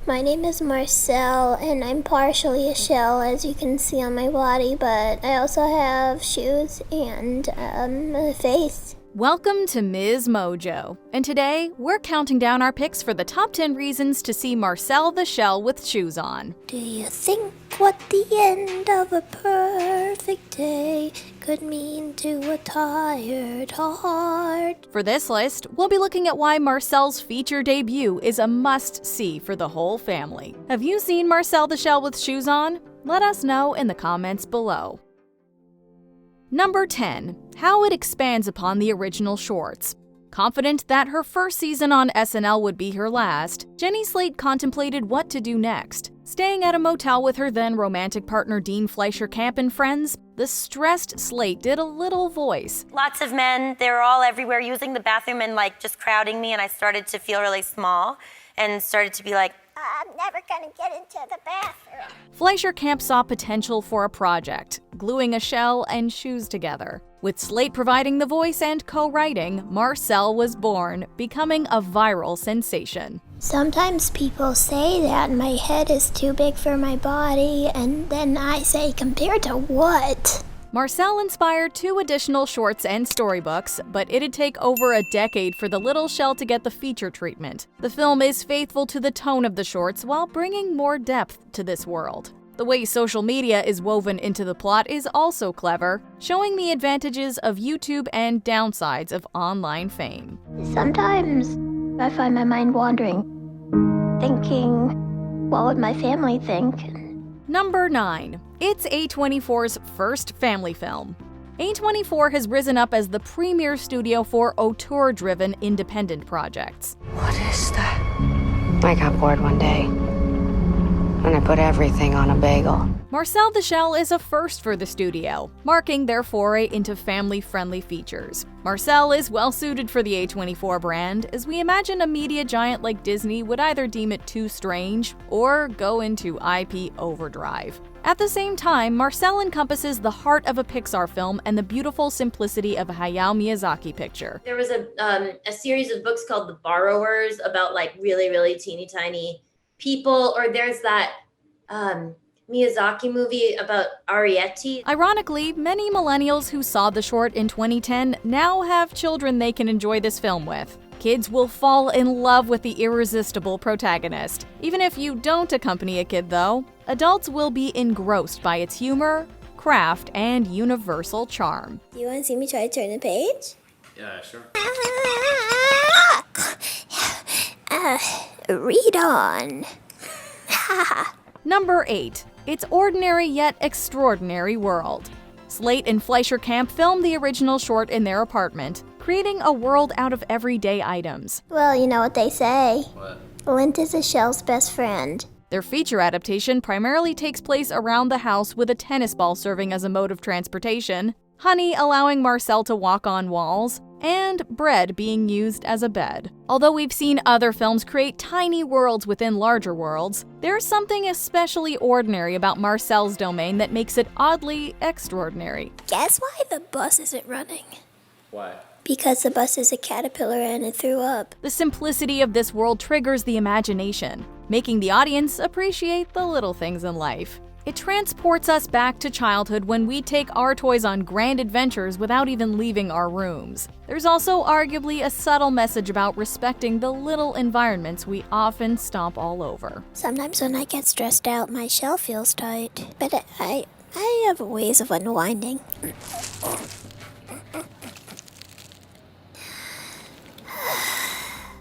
My name is Marcel, and I'm partially a shell, as you can see on my body, but I also have shoes and a face. Welcome to MsMojo, and today we're counting down our picks for the top 10 reasons to see Marcel the Shell with shoes on. Do you think what the end of a perfect day could mean to a tired heart? For this list, we'll be looking at why Marcel's feature debut is a must-see for the whole family. Have you seen Marcel the Shell with shoes on? Let us know in the comments below. Number 10. How it expands upon the original shorts. Confident that her first season on SNL would be her last, Jenny Slate contemplated what to do next. Staying at a motel with her then romantic partner Dean Fleischer-Camp and friends, the stressed Slate did a little voice. Lots of men, they were all everywhere using the bathroom and just crowding me, and I started to feel really small and started to be like, I'm never gonna get into the bathroom. Fleischer-Camp saw potential for a project, gluing a shell and shoes together. With Slate providing the voice and co-writing, Marcel was born, becoming a viral sensation. Sometimes people say that my head is too big for my body, and then I say, compared to what? Marcel inspired 2 additional shorts and storybooks, but it'd take over a decade for the little shell to get the feature treatment. The film is faithful to the tone of the shorts while bringing more depth to this world. The way social media is woven into the plot is also clever, showing the advantages of YouTube and downsides of online fame. Sometimes I find my mind wandering, thinking, what would my family think? Number 9. It's A24's first family film. A24 has risen up as the premier studio for auteur-driven independent projects. What is that? I got bored one day, and I put everything on a bagel. Marcel the Shell is a first for the studio, marking their foray into family-friendly features. Marcel is well-suited for the A24 brand, as we imagine a media giant like Disney would either deem it too strange or go into IP overdrive. At the same time, Marcel encompasses the heart of a Pixar film and the beautiful simplicity of a Hayao Miyazaki picture. There was a series of books called The Borrowers about really, really teeny tiny people, or there's that Miyazaki movie about Arrietty. Ironically, many millennials who saw the short in 2010 now have children they can enjoy this film with. Kids will fall in love with the irresistible protagonist. Even if you don't accompany a kid, though, adults will be engrossed by its humor, craft, and universal charm. You want to see me try to turn the page? Yeah, sure. Read on. Number 8. Its ordinary yet extraordinary world. Slate and Fleischer-Camp filmed the original short in their apartment, creating a world out of everyday items. Well, you know what they say. What? Lint is a shell's best friend. Their feature adaptation primarily takes place around the house with a tennis ball serving as a mode of transportation, honey allowing Marcel to walk on walls, and bread being used as a bed. Although we've seen other films create tiny worlds within larger worlds, there's something especially ordinary about Marcel's domain that makes it oddly extraordinary. Guess why the bus isn't running? Why? Because the bus is a caterpillar and it threw up. The simplicity of this world triggers the imagination, making the audience appreciate the little things in life. It transports us back to childhood when we take our toys on grand adventures without even leaving our rooms. There's also arguably a subtle message about respecting the little environments we often stomp all over. Sometimes when I get stressed out, my shell feels tight. But I have ways of unwinding.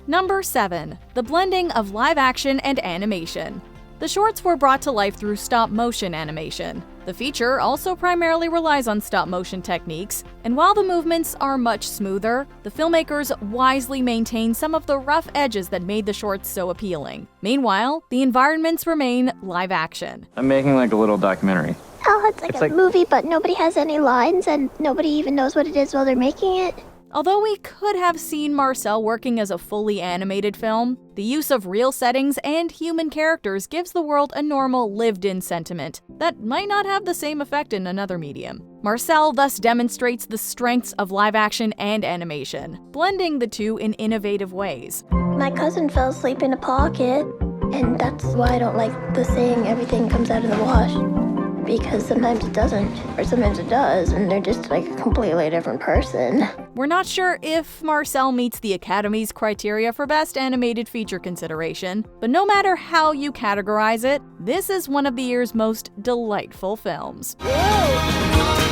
Number 7. The blending of live action and animation. The shorts were brought to life through stop-motion animation. The feature also primarily relies on stop-motion techniques, and while the movements are much smoother, the filmmakers wisely maintain some of the rough edges that made the shorts so appealing. Meanwhile, the environments remain live action. I'm making a little documentary. Oh, it's like a movie, but nobody has any lines and nobody even knows what it is while they're making it. Although we could have seen Marcel working as a fully animated film, the use of real settings and human characters gives the world a normal, lived-in sentiment that might not have the same effect in another medium. Marcel thus demonstrates the strengths of live action and animation, blending the two in innovative ways. My cousin fell asleep in a pocket. And that's why I don't like the saying everything comes out of the wash. Because sometimes it doesn't, or sometimes it does, and they're just like a completely different person. We're not sure if Marcel meets the Academy's criteria for Best Animated Feature consideration, but no matter how you categorize it, this is one of the year's most delightful films.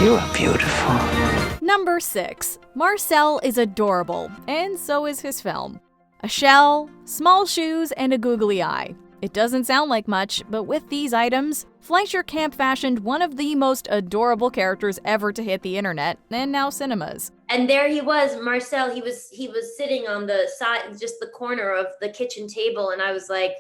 You are beautiful. Number 6. Marcel is adorable, and so is his film. A shell, small shoes, and a googly eye. It doesn't sound like much, but with these items, fleischer-camp fashioned one of the most adorable characters ever to hit the internet, and now cinemas. And there he was, Marcel. He was sitting on the side, just the corner of the kitchen table, and I was like,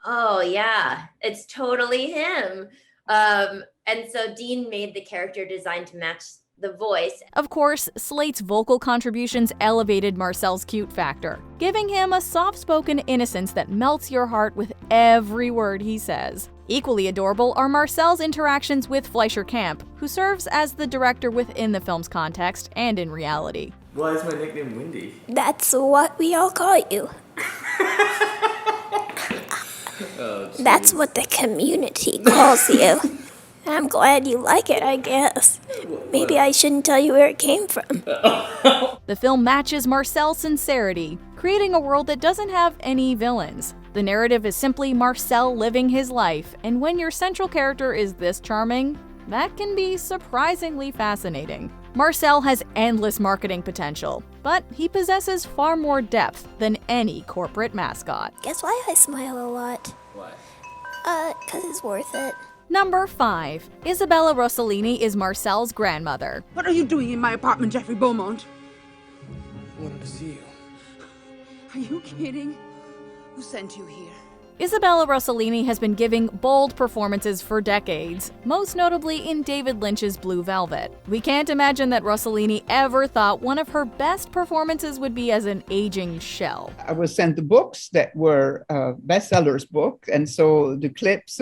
oh yeah, it's totally him. And so Dean made the character design to match the voice. Of course, Slate's vocal contributions elevated Marcel's cute factor, giving him a soft-spoken innocence that melts your heart with every word he says. Equally adorable are Marcel's interactions with fleischer-camp, who serves as the director within the film's context and in reality. Why is my nickname Windy? That's what we all call you. That's what the community calls you. I'm glad you like it, I guess. Maybe I shouldn't tell you where it came from. The film matches Marcel's sincerity, creating a world that doesn't have any villains. The narrative is simply Marcel living his life, and when your central character is this charming, that can be surprisingly fascinating. Marcel has endless marketing potential, but he possesses far more depth than any corporate mascot. Guess why I smile a lot? What? 'Cause it's worth it. Number 5. Isabella Rossellini is Marcel's grandmother. What are you doing in my apartment, Jeffrey Beaumont? I wanted to see you. Are you kidding? Who sent you here? Isabella Rossellini has been giving bold performances for decades, most notably in David Lynch's Blue Velvet. We can't imagine that Rossellini ever thought one of her best performances would be as an aging shell. I was sent the books that were bestsellers books, and so the clips,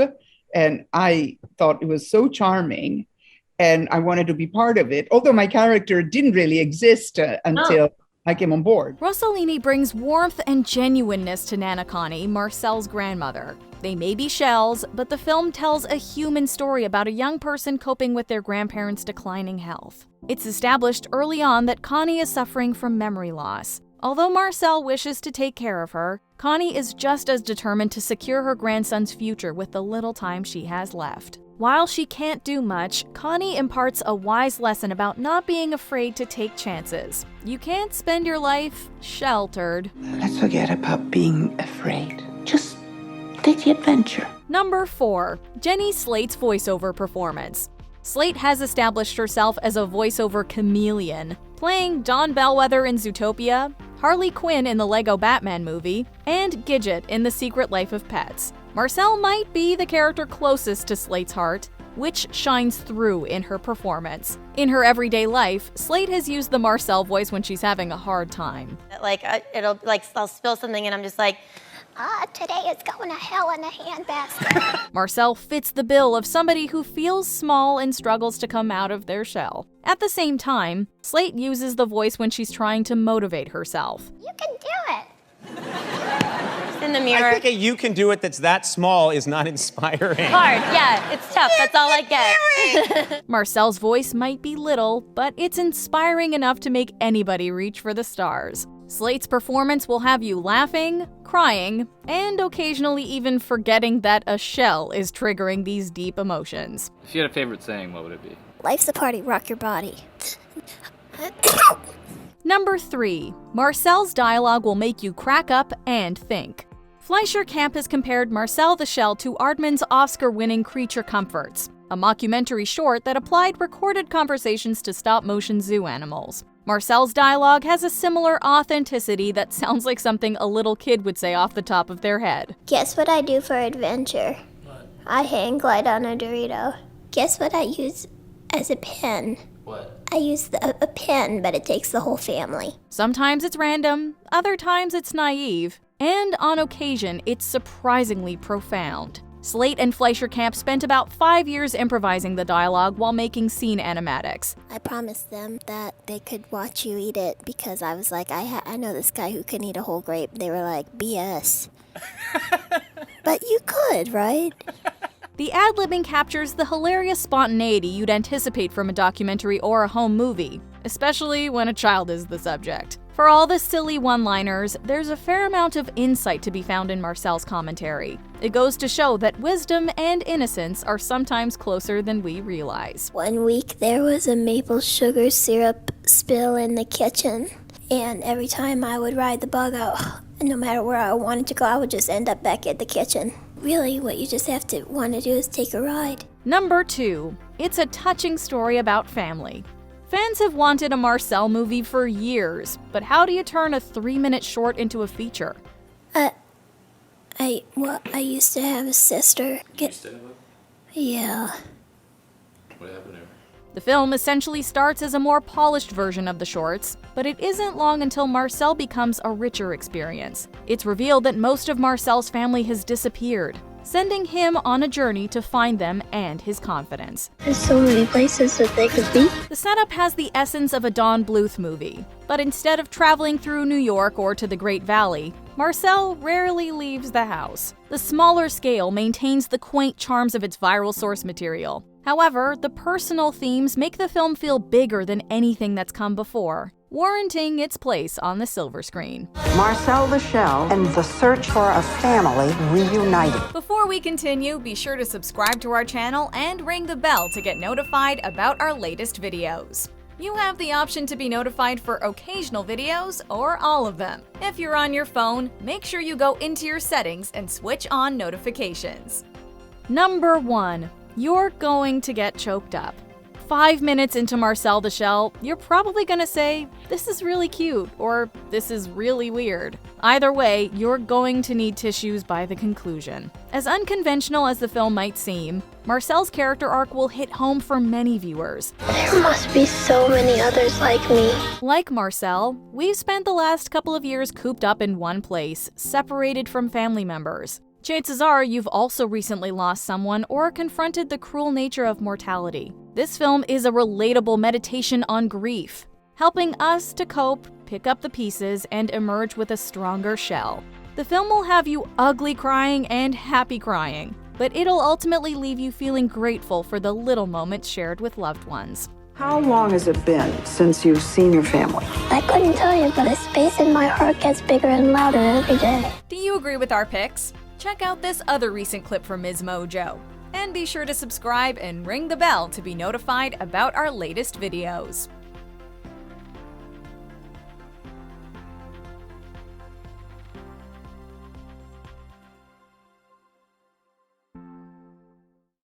and I thought it was so charming, and I wanted to be part of it, although my character didn't really exist until I came on board. Rossellini brings warmth and genuineness to Nana Connie, Marcel's grandmother. They may be shells, but the film tells a human story about a young person coping with their grandparents' declining health. It's established early on that Connie is suffering from memory loss. Although Marcel wishes to take care of her, Connie is just as determined to secure her grandson's future with the little time she has left. While she can't do much, Connie imparts a wise lesson about not being afraid to take chances. You can't spend your life sheltered. Let's forget about being afraid. Just take the adventure. Number 4. Jenny Slate's voiceover performance. Slate has established herself as a voiceover chameleon, playing Dawn Bellwether in Zootopia, Harley Quinn in the Lego Batman movie, and Gidget in The Secret Life of Pets. Marcel might be the character closest to Slate's heart, which shines through in her performance. In her everyday life, Slate has used the Marcel voice when she's having a hard time. I'll spill something and I'm just like, Today is going to hell in a handbasket. Marcel fits the bill of somebody who feels small and struggles to come out of their shell. At the same time, Slate uses the voice when she's trying to motivate herself. You can do it. in the mirror. I think a "you can do it" that's that small is not inspiring. Hard, yeah, it's tough. That's all I get. Marcel's voice might be little, but it's inspiring enough to make anybody reach for the stars. Slate's performance will have you laughing, crying, and occasionally even forgetting that a shell is triggering these deep emotions. If you had a favorite saying, what would it be? Life's a party, rock your body. Number 3. Marcel's dialogue will make you crack up and think. Fleischer-Camp has compared Marcel the Shell to Aardman's Oscar-winning Creature Comforts, a mockumentary short that applied recorded conversations to stop-motion zoo animals. Marcel's dialogue has a similar authenticity that sounds like something a little kid would say off the top of their head. Guess what I do for adventure? What? I hang glide on a Dorito. Guess what I use as a pen? What? I use a pen, but it takes the whole family. Sometimes it's random, other times it's naive, and on occasion it's surprisingly profound. Slate and Fleischer-Camp spent about 5 years improvising the dialogue while making scene animatics. I promised them that they could watch you eat it because I was like, I know this guy who can eat a whole grape. They were like, BS. But you could, right? The ad-libbing captures the hilarious spontaneity you'd anticipate from a documentary or a home movie, especially when a child is the subject. For all the silly one-liners, there's a fair amount of insight to be found in Marcel's commentary. It goes to show that wisdom and innocence are sometimes closer than we realize. One week there was a maple sugar syrup spill in the kitchen, and every time I would ride the bug out, no matter where I wanted to go, I would just end up back at the kitchen. Really, what you just have to want to do is take a ride. Number 2. It's a touching story about family. Fans have wanted a Marcel movie for years, but how do you turn a 3-minute short into a feature? I used to have a sister. Yeah. What happened to her? The film essentially starts as a more polished version of the shorts, but it isn't long until Marcel becomes a richer experience. It's revealed that most of Marcel's family has disappeared, sending him on a journey to find them and his confidence. There's so many places that they could be. The setup has the essence of a Don Bluth movie, but instead of traveling through New York or to the Great Valley, Marcel rarely leaves the house. The smaller scale maintains the quaint charms of its viral source material. However, the personal themes make the film feel bigger than anything that's come before, warranting its place on the silver screen. Marcel the Shell and the search for a family reunited. Before we continue, be sure to subscribe to our channel and ring the bell to get notified about our latest videos. You have the option to be notified for occasional videos or all of them. If you're on your phone, make sure you go into your settings and switch on notifications. Number 1. You're going to get choked up. 5 minutes into Marcel the Shell, you're probably gonna say, "This is really cute," or "This is really weird." Either way, you're going to need tissues by the conclusion. As unconventional as the film might seem, Marcel's character arc will hit home for many viewers. There must be so many others like me. Like Marcel, we've spent the last couple of years cooped up in one place, separated from family members. Chances are you've also recently lost someone or confronted the cruel nature of mortality. This film is a relatable meditation on grief, helping us to cope, pick up the pieces, and emerge with a stronger shell. The film will have you ugly crying and happy crying, but it'll ultimately leave you feeling grateful for the little moments shared with loved ones. How long has it been since you've seen your family? I couldn't tell you, but the space in my heart gets bigger and louder every day. Do you agree with our picks? Check out this other recent clip from MsMojo. And be sure to subscribe and ring the bell to be notified about our latest videos.